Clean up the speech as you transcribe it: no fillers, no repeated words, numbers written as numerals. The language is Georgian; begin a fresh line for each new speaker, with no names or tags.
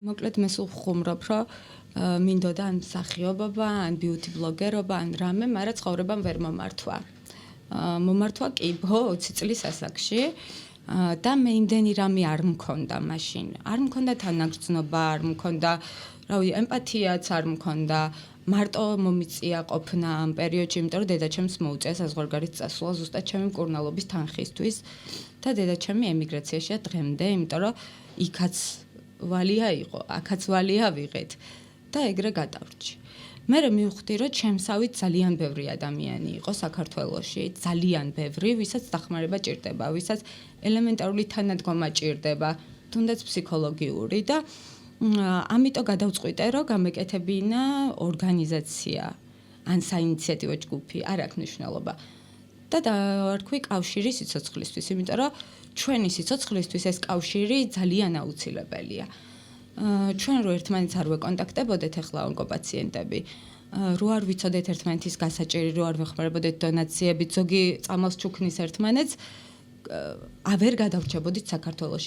მოკლედ მე სულ ვხუმრობ, რომ მინდოდა ან მსახიობობა, ან ბიუთი ბლოგერობა, ან რამე, მაგრამ ცხოვრებამ ვერ მომართვა. მომართვა კი 20 წლის ასაკში და მე იმდენი რამე არ მქონდა მაშინ. არ მქონდა თანაგრძნობა, არ მქონდა, ემპათიაც არ მქონდა. მარტო მომიწია ყოფნა ამ პერიოდში, იმიტომ რომ დედაჩემს მოუწია საზღვარგარეთ წასვლა ზუსტად ჩემი მკურნალობის თანხისთვის და დედაჩემი ემიგრაციაშია დღემდე, იმიტომ რომ იქაც ვალია იყო, აქაც ვალია ვიღეთ და ეგრე გადავრჩი. მე მივხვდი, რომ ჩემსავით ძალიან ბევრი ადამიანი იყო საქართველოში, ძალიან ბევრი, ვისაც დახმარება ჭირდება, ვისაც ელემენტარული თანადგომა ჭირდება, თუნდაც ფსიქოლოგიური და ამიტომ გადავწყვიტე, რომ გამეკეთებინა ორგანიზაცია ან საინიციატივო ჯგუფი, არ აქვს მნიშვნელობა. და დავარქვი კავშირი სიცოცხლისთვის, იმიტომ რომ ჩვენი სიცოცხლისთვის ეს კავშირი ძალიან აუცილებელია. ჩვენ რო ერთმანეთს არ ვეკონტაქტებოდეთ ახლა ონკოპაციენტები, რო არ ვიცოდეთ ერთმანეთის გასაჭირი, რო არ ვეხმარებოდეთ დონაციებით, ზოგი წამალს ჩუქნის ერთმანეთს, ვერ გადავრჩებოდით საქართველოში.